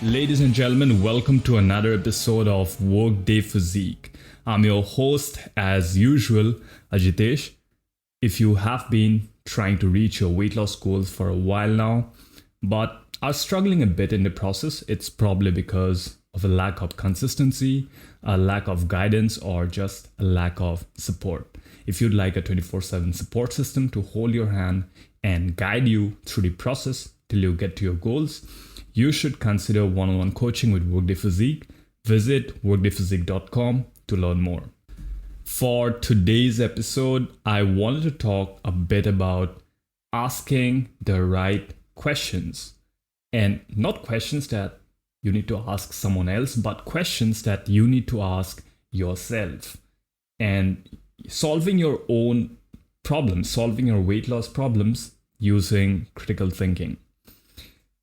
Ladies and gentlemen, welcome to another episode of Workday Physique. I'm your host, as usual, Ajitesh. If you have been trying to reach your weight loss goals for a while now, but are struggling a bit in the process, it's probably because of a lack of consistency, a lack of guidance, or just a lack of support. If you'd like a 24/7 support system to hold your hand and guide you through the process till you get to your goals, you should consider one-on-one coaching with Workday Physique. Visit workdayphysique.com to learn more. For today's episode, I wanted to talk a bit about asking the right questions. And not questions that you need to ask someone else, but questions that you need to ask yourself. And solving your own problems, solving your weight loss problems using critical thinking.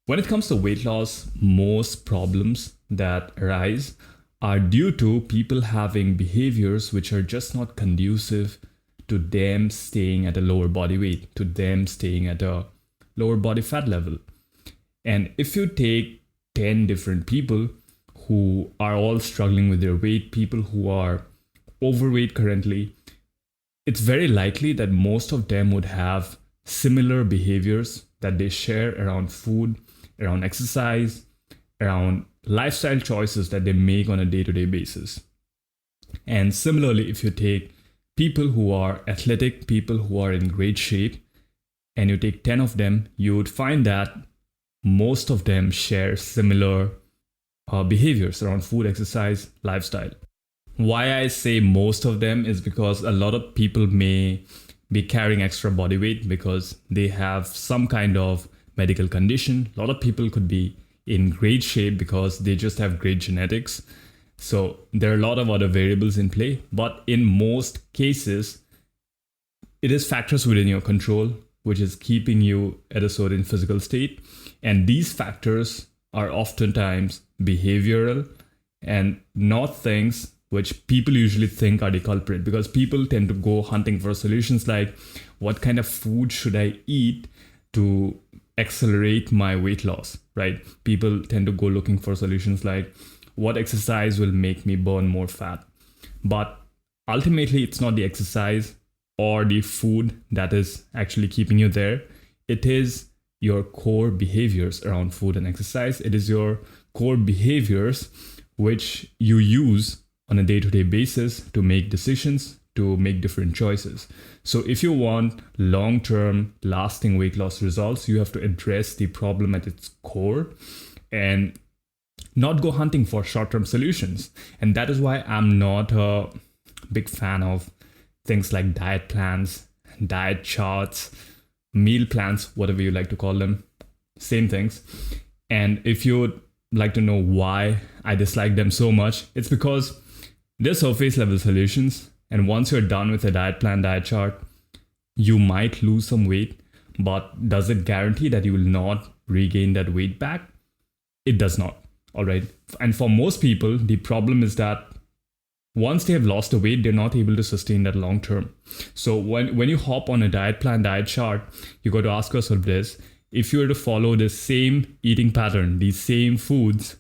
When it comes to weight loss, most problems that arise are due to people having behaviors which are just not conducive to them staying at a lower body weight, to them staying at a lower body fat level. And if you take 10 different people who are all struggling with their weight, people who are overweight currently, it's very likely that most of them would have similar behaviors that they share around food, around exercise, around lifestyle choices that they make on a day-to-day basis. And similarly, if you take people who are athletic, people who are in great shape, and you take 10 of them, you would find that most of them share similar behaviors around food, exercise, lifestyle. Why I say most of them is because a lot of people may be carrying extra body weight because they have some kind of medical condition. A lot of people could be in great shape because they just have great genetics. So there are a lot of other variables in play, but in most cases, it is factors within your control, which is keeping you at a certain physical state. And these factors are oftentimes behavioral and not things which people usually think are the culprit, because people tend to go hunting for solutions like, what kind of food should I eat to accelerate my weight loss, right? People tend to go looking for solutions like, what exercise will make me burn more fat? But ultimately, it's not the exercise or the food that is actually keeping you there. It is your core behaviors around food and exercise. It is your core behaviors which you use on a day-to-day basis to make decisions, to make different choices. So if you want long-term lasting weight loss results, you have to address the problem at its core and not go hunting for short-term solutions. And that is why I'm not a big fan of things like diet plans, diet charts, meal plans, whatever you like to call them, same things. And if you would like to know why I dislike them so much, it's because they're surface level solutions. And once you're done with a diet plan, diet chart, you might lose some weight, but does it guarantee that you will not regain that weight back? It does not. All right. And for most people, the problem is that once they have lost the weight, they're not able to sustain that long term. So when you hop on a diet plan, diet chart, you got to ask yourself this: if you were to follow the same eating pattern, these same foods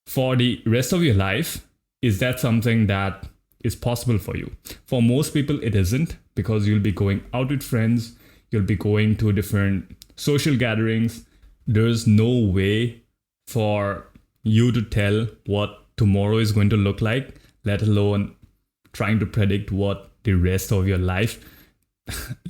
for the rest of your life, is that something that is possible for you? For most people, it isn't, because you'll be going out with friends, you'll be going to different social gatherings. There's no way for you to tell what tomorrow is going to look like, let alone trying to predict what the rest of your life,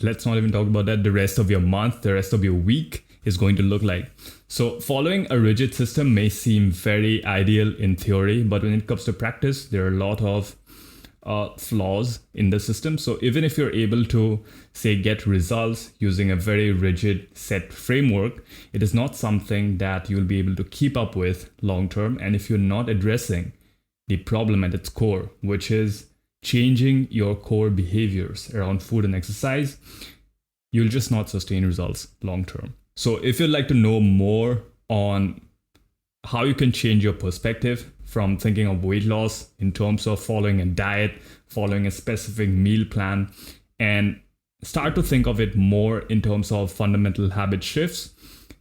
let's not even talk about that, the rest of your month, the rest of your week is going to look like. So following a rigid system may seem very ideal in theory, but when it comes to practice, there are a lot of flaws in the system. So even if you're able to, say, get results using a very rigid set framework, it is not something that you'll be able to keep up with long term. And if you're not addressing the problem at its core, which is changing your core behaviors around food and exercise, you'll just not sustain results long term. So if you'd like to know more on how you can change your perspective from thinking of weight loss in terms of following a diet, following a specific meal plan, and start to think of it more in terms of fundamental habit shifts,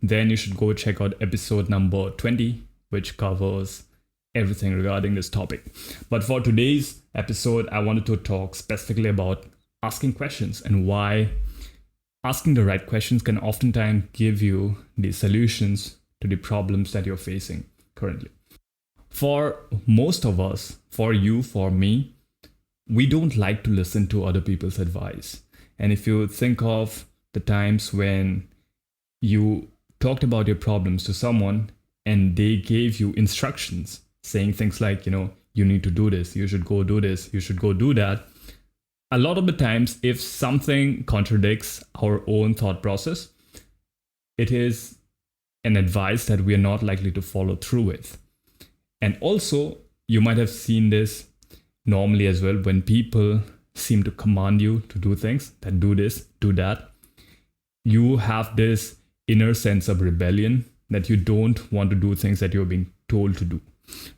then you should go check out episode number 20 which covers everything regarding this topic. But for today's episode, I wanted to talk specifically about asking questions and why asking the right questions can oftentimes give you the solutions to the problems that you're facing currently. For most of us, for you, for me, we don't like to listen to other people's advice. And if you think of the times when you talked about your problems to someone and they gave you instructions saying things like, you need to do this, you should go do this, you should go do that. A lot of the times, if something contradicts our own thought process, it is an advice that we are not likely to follow through with. And also, you might have seen this normally as well when people seem to command you to do things, that do this, do that. You have this inner sense of rebellion that you don't want to do things that you're being told to do.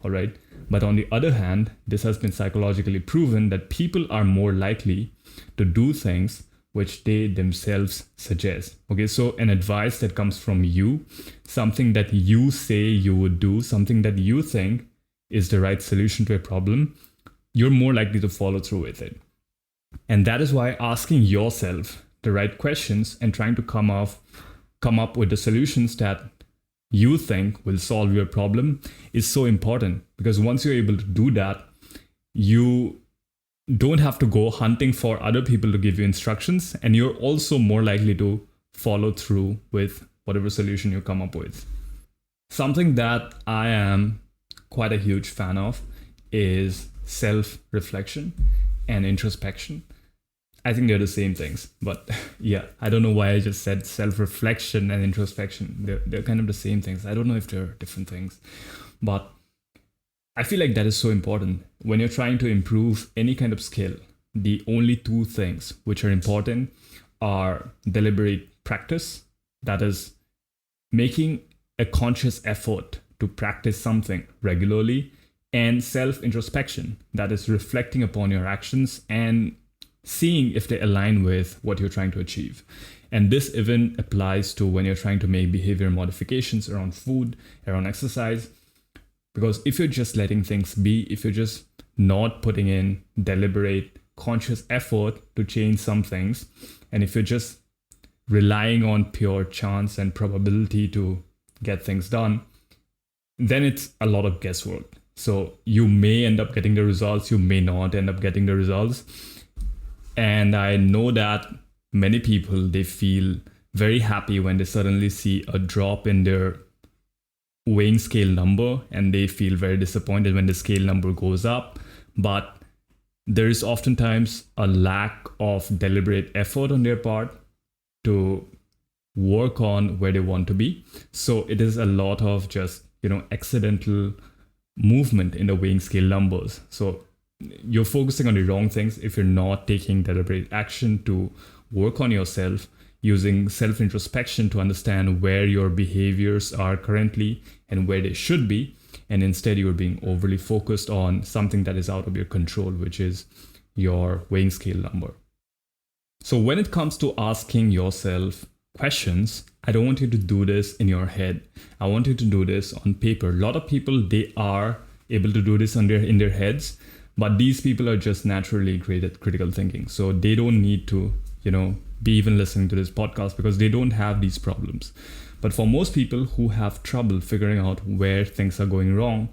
All right. But on the other hand, this has been psychologically proven that people are more likely to do things which they themselves suggest. Okay, so an advice that comes from you, something that you say you would do, something that you think is the right solution to a problem, you're more likely to follow through with it. And that is why asking yourself the right questions and trying to come up with the solutions that you think will solve your problem is so important, because once you're able to do that, you don't have to go hunting for other people to give you instructions, and you're also more likely to follow through with whatever solution you come up with. Something that I am quite a huge fan of is self-reflection and introspection. I think they're the same things, but yeah, I don't know why I just said self-reflection and introspection. They're kind of the same things. I don't know if they're different things, but I feel like that is so important. When you're trying to improve any kind of skill, the only two things which are important are deliberate practice, that is making a conscious effort to practice something regularly, and self-introspection, that is reflecting upon your actions and seeing if they align with what you're trying to achieve. And this even applies to when you're trying to make behavior modifications around food, around exercise. Because if you're just letting things be, if you're just not putting in deliberate, conscious effort to change some things, and if you're just relying on pure chance and probability to get things done, then it's a lot of guesswork. So you may end up getting the results, you may not end up getting the results. And I know that many people, they feel very happy when they suddenly see a drop in their weighing scale number, and they feel very disappointed when the scale number goes up. But there is oftentimes a lack of deliberate effort on their part to work on where they want to be. So it is a lot of just, accidental movement in the weighing scale numbers. So you're focusing on the wrong things if you're not taking deliberate action to work on yourself, using self-introspection to understand where your behaviors are currently and where they should be. And instead, you're being overly focused on something that is out of your control, which is your weighing scale number. So when it comes to asking yourself questions, I don't want you to do this in your head. I want you to do this on paper. A lot of people, they are able to do this in their heads, but these people are just naturally great at critical thinking. So they don't need to, be even listening to this podcast because they don't have these problems. But for most people who have trouble figuring out where things are going wrong,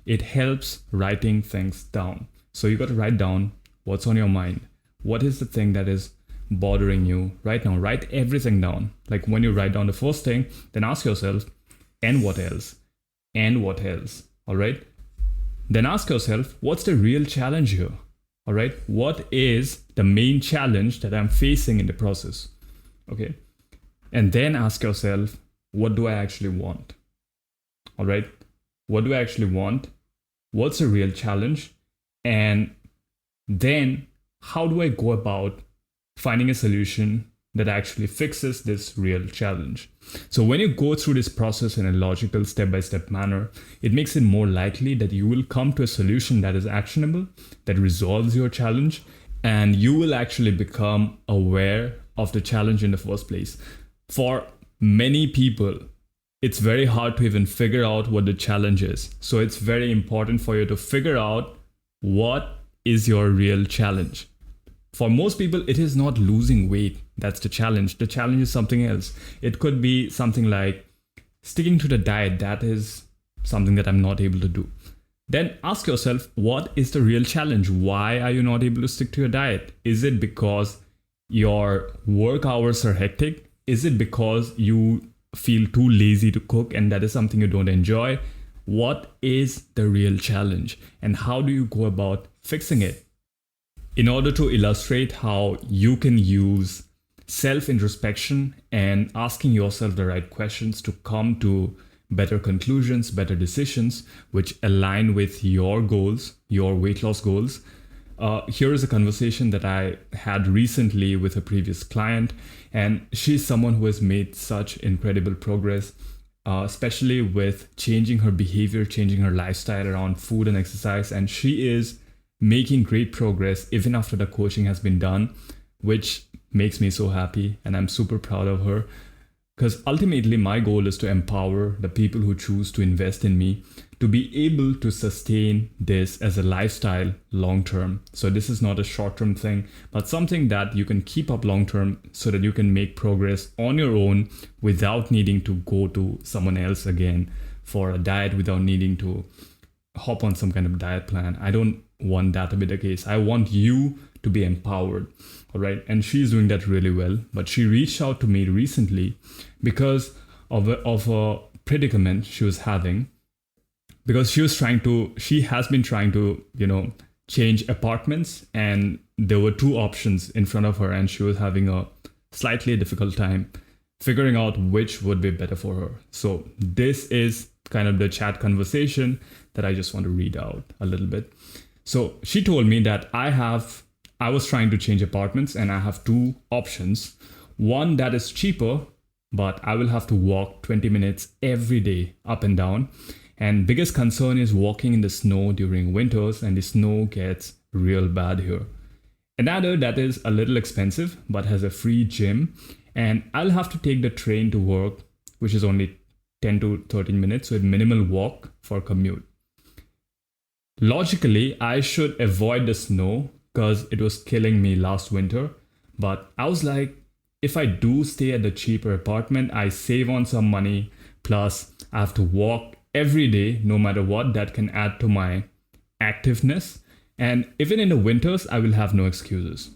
it helps writing things down. So you got to write down what's on your mind. What is the thing that is bothering you right now? Write everything down. Like when you write down the first thing, then ask yourself, and what else? And what else? All right. Then ask yourself, what's the real challenge here? All right. What is the main challenge that I'm facing in the process? Okay. And then ask yourself, what do I actually want? All right. What do I actually want? What's a real challenge? And then how do I go about finding a solution that actually fixes this real challenge? So when you go through this process in a logical step-by-step manner, it makes it more likely that you will come to a solution that is actionable, that resolves your challenge, and you will actually become aware of the challenge in the first place. For many people, it's very hard to even figure out what the challenge is. So it's very important for you to figure out what is your real challenge. For most people, it is not losing weight. That's the challenge. The challenge is something else. It could be something like sticking to the diet. That is something that I'm not able to do. Then ask yourself, what is the real challenge? Why are you not able to stick to your diet? Is it because your work hours are hectic? Is it because you feel too lazy to cook and that is something you don't enjoy? What is the real challenge and how do you go about fixing it? In order to illustrate how you can use self-introspection and asking yourself the right questions to come to better conclusions, better decisions, which align with your goals, your weight loss goals. Here is a conversation that I had recently with a previous client, and she's someone who has made such incredible progress, especially with changing her behavior, changing her lifestyle around food and exercise. And she is making great progress even after the coaching has been done, which makes me so happy. And I'm super proud of her because ultimately my goal is to empower the people who choose to invest in me to be able to sustain this as a lifestyle long term. So this is not a short term thing, but something that you can keep up long term so that you can make progress on your own without needing to go to someone else again for a diet, without needing to hop on some kind of diet plan. I don't want that to be the case. I want you to be empowered. All right. And she's doing that really well. But she reached out to me recently because of a predicament she was having. Because she has been trying to, change apartments, and there were two options in front of her, and she was having a slightly difficult time figuring out which would be better for her. So this is kind of the chat conversation that I just want to read out a little bit. So she told me that I was trying to change apartments and I have two options. One that is cheaper, but I will have to walk 20 minutes every day up and down. And biggest concern is walking in the snow during winters, and the snow gets real bad here. Another that is a little expensive but has a free gym, and I'll have to take the train to work, which is only 10 to 13 minutes with minimal walk for commute. Logically, I should avoid the snow because it was killing me last winter, but I was like, if I do stay at the cheaper apartment, I save on some money, plus I have to walk every day, no matter what. That can add to my activeness. And even in the winters, I will have no excuses.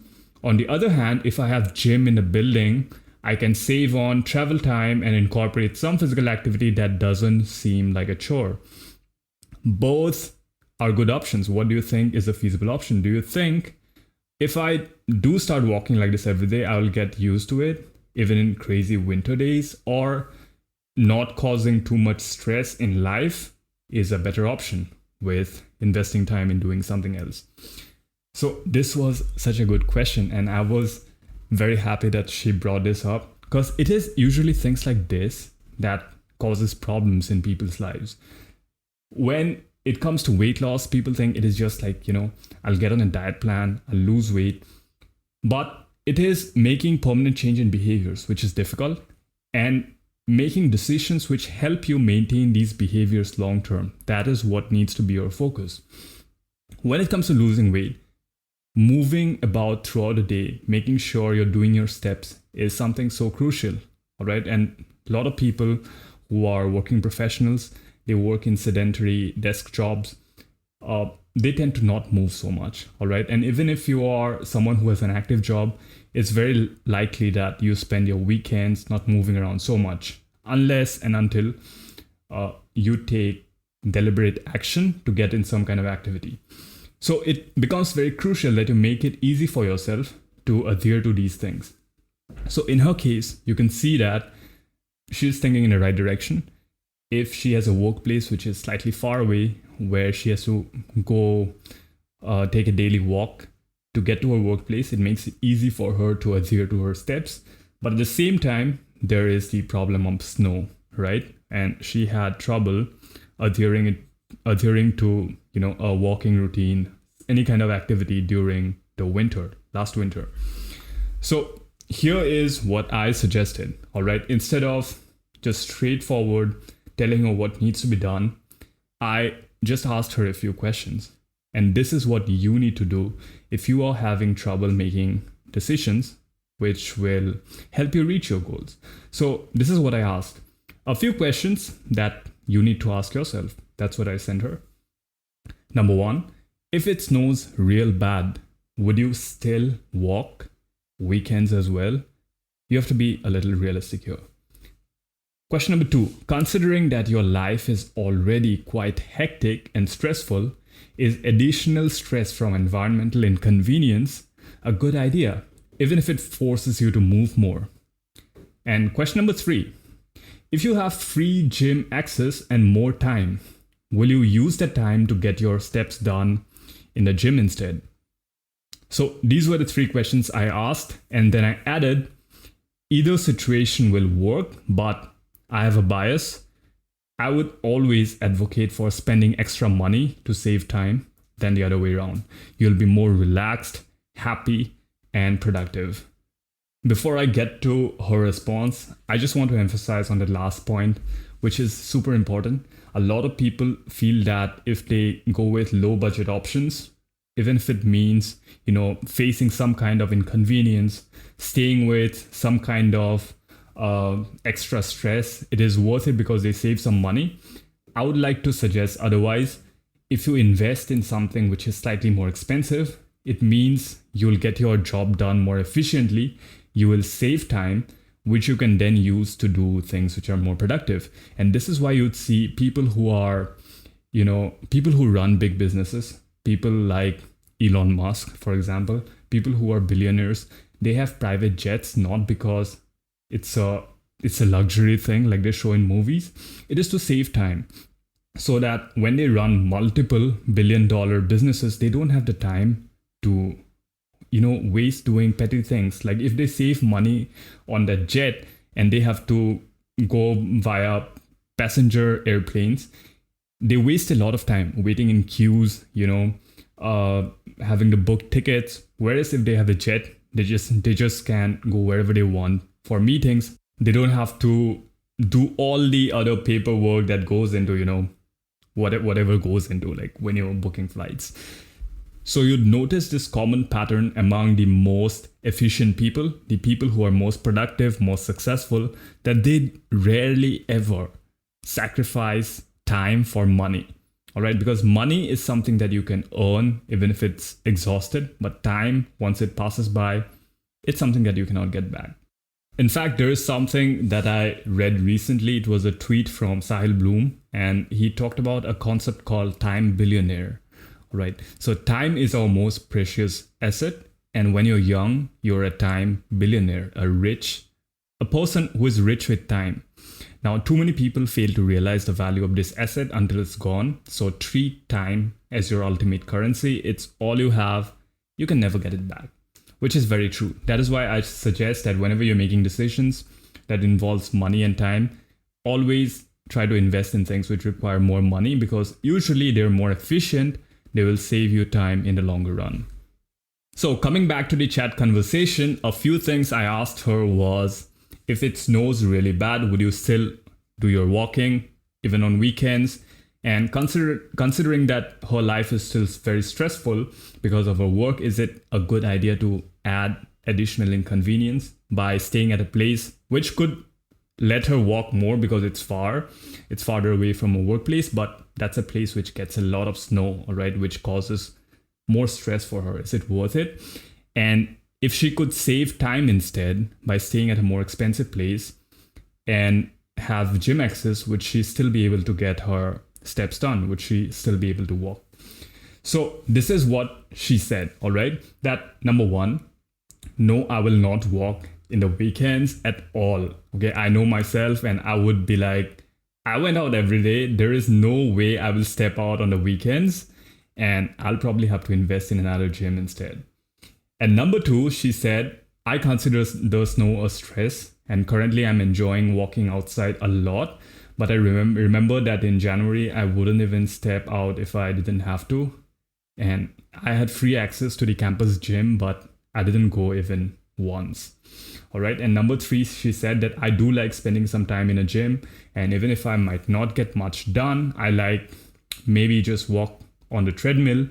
On the other hand, if I have gym in the building, I can save on travel time and incorporate some physical activity that doesn't seem like a chore. Both are good options. What do you think is a feasible option? Do you think if I do start walking like this every day, I will get used to it, even in crazy winter days, or not causing too much stress in life is a better option with investing time in doing something else? So this was such a good question, and I was very happy that she brought this up, because it is usually things like this that causes problems in people's lives. When it comes to weight loss, people think it is just like, I'll get on a diet plan, I'll lose weight. But it is making permanent change in behaviors, which is difficult, and making decisions which help you maintain these behaviors long term. That is what needs to be your focus. When it comes to losing weight, moving about throughout the day, making sure you're doing your steps is something so crucial. All right. And a lot of people who are working professionals, they work in sedentary desk jobs. They tend to not move so much. All right. And even if you are someone who has an active job, it's very likely that you spend your weekends not moving around so much, unless and until you take deliberate action to get in some kind of activity. So it becomes very crucial that you make it easy for yourself to adhere to these things. So in her case, you can see that she's thinking in the right direction. If she has a workplace which is slightly far away, where she has to go take a daily walk to get to her workplace, it makes it easy for her to adhere to her steps. But at the same time, there is the problem of snow, right? And she had trouble adhering to a walking routine, any kind of activity during the last winter. So here is what I suggested. All right, instead of just straightforward, telling her what needs to be done. I just asked her a few questions. And this is what you need to do if you are having trouble making decisions, which will help you reach your goals. So this is what I asked. A few questions that you need to ask yourself. That's what I sent her. Number one, if it snows real bad, would you still walk weekends as well? You have to be a little realistic here. Question number two, considering that your life is already quite hectic and stressful, is additional stress from environmental inconvenience a good idea, even if it forces you to move more? And question number three, if you have free gym access and more time, will you use that time to get your steps done in the gym instead? So these were the three questions I asked, and then I added, either situation will work, but I have a bias. I would always advocate for spending extra money to save time than the other way around. You'll be more relaxed, happy, and productive. Before I get to her response, I just want to emphasize on the last point, which is super important. A lot of people feel that if they go with low budget options, even if it means, facing some kind of inconvenience, staying with some kind of extra stress, it is worth it because they save some money. I would like to suggest otherwise. If you invest in something which is slightly more expensive, it means you'll get your job done more efficiently. You will save time, which you can then use to do things which are more productive. And this is why you'd see people who are, people who run big businesses, people like Elon Musk, for example, people who are billionaires, they have private jets not because it's a luxury thing like they show in movies. It is to save time, so that when they run multiple billion-dollar businesses, they don't have the time to waste doing petty things. Like if they save money on that jet and they have to go via passenger airplanes, they waste a lot of time waiting in queues, having to book tickets. Whereas if they have a jet, they just can go wherever they want for meetings. They don't have to do all the other paperwork that goes into, whatever goes into, like when you're booking flights. So you'd notice this common pattern among the most efficient people, the people who are most productive, most successful, that they rarely ever sacrifice time for money. All right, because money is something that you can earn even if it's exhausted, but time, once it passes by, it's something that you cannot get back. In fact, there is something that I read recently. It was a tweet from Sahil Bloom, and he talked about a concept called time billionaire. Right. So time is our most precious asset. And when you're young, you're a time billionaire, a person who is rich with time. Now, too many people fail to realize the value of this asset until it's gone. So treat time as your ultimate currency. It's all you have. You can never get it back, which is very true. That is why I suggest that whenever you're making decisions that involves money and time, always try to invest in things which require more money, because usually they're more efficient. They will save you time in the longer run. So coming back to the chat conversation, a few things I asked her was, if it snows really bad, would you still do your walking even on weekends? And considering that her life is still very stressful because of her work, is it a good idea to add additional inconvenience by staying at a place which could let her walk more because it's farther away from her workplace, but that's a place which gets a lot of snow, all right, which causes more stress for her? Is it worth it? And if she could save time instead by staying at a more expensive place and have gym access, would she still be able to get her steps done? Would she still be able to walk? So this is what she said, all right, that number one, no, I will not walk in the weekends at all. Okay, I know myself, and I would be like, I went out every day. There is no way I will step out on the weekends, and I'll probably have to invest in another gym instead. And number two, she said, I consider the snow a stress, and currently I'm enjoying walking outside a lot. But I remember that in January, I wouldn't even step out if I didn't have to. And I had free access to the campus gym, but I didn't go even once. All right. And number 3, she said that I do like spending some time in a gym. And even if I might not get much done, I like maybe just walk on the treadmill.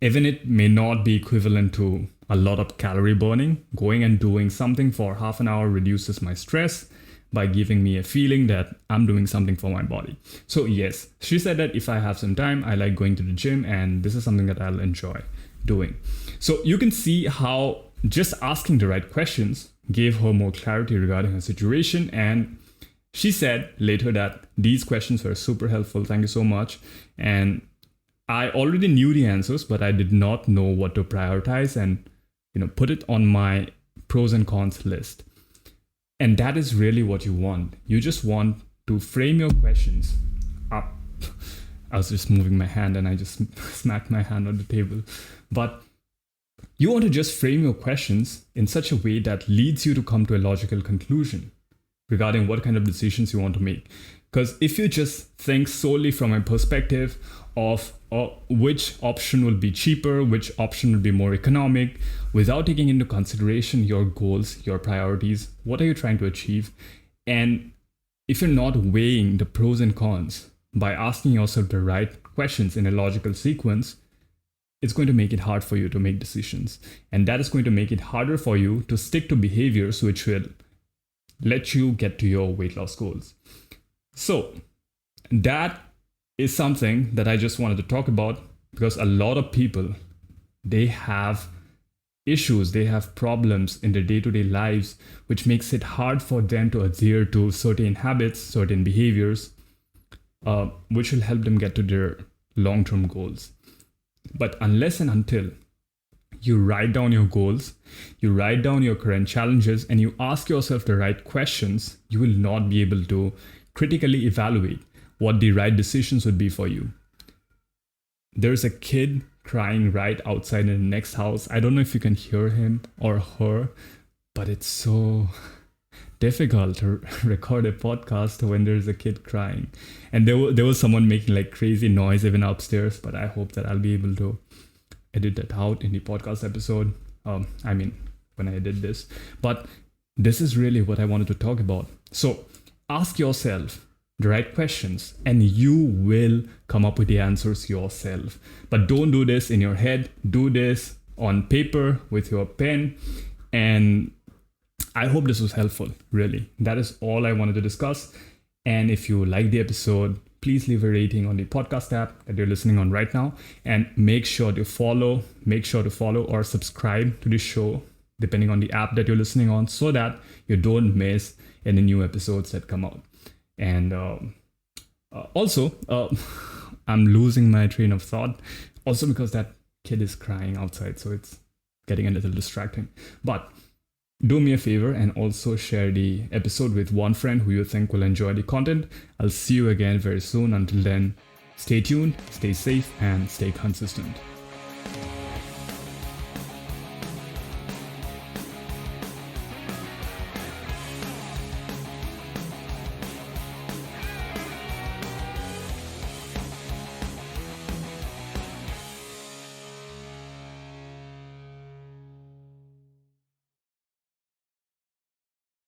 Even it may not be equivalent to a lot of calorie burning, going and doing something for half an hour reduces my stress by giving me a feeling that I'm doing something for my body. So yes, she said that if I have some time, I like going to the gym, and this is something that I'll enjoy doing. So you can see how just asking the right questions gave her more clarity regarding her situation. And she said later that these questions were super helpful. Thank you so much. And I already knew the answers, but I did not know what to prioritize and, put it on my pros and cons list. And that is really what you want. You just want to frame your questions up. I was just moving my hand and I just smacked my hand on the table. But you want to just frame your questions in such a way that leads you to come to a logical conclusion regarding what kind of decisions you want to make. Because if you just think solely from a perspective of which option will be cheaper, which option will be more economic, without taking into consideration your goals, your priorities, what are you trying to achieve? And if you're not weighing the pros and cons by asking yourself the right questions in a logical sequence, it's going to make it hard for you to make decisions. And that is going to make it harder for you to stick to behaviors which will let you get to your weight loss goals. So that is something that I just wanted to talk about, because a lot of people, they have issues, they have problems in their day-to-day lives, which makes it hard for them to adhere to certain habits, certain behaviors, which will help them get to their long-term goals. But unless and until you write down your goals, you write down your current challenges, and you ask yourself the right questions, you will not be able to critically evaluate what the right decisions would be for you. There's a kid crying right outside in the next house. I don't know if you can hear him or her, but it's so difficult to record a podcast when there's a kid crying. And there was someone making like crazy noise even upstairs, but I hope that I'll be able to edit that out in the podcast episode. When I edit this. But this is really what I wanted to talk about. So ask yourself the right questions and you will come up with the answers yourself. But don't do this in your head. Do this on paper with your pen. And I hope this was helpful, really. That is all I wanted to discuss. And if you like the episode, please leave a rating on the podcast app that you're listening on right now. And make sure to follow or subscribe to the show, depending on the app that you're listening on, so that you don't miss any new episodes that come out. And also, I'm losing my train of thought, also because that kid is crying outside, so it's getting a little distracting. But do me a favor and also share the episode with one friend who you think will enjoy the content. I'll see you again very soon. Until then, stay tuned, stay safe, and stay consistent.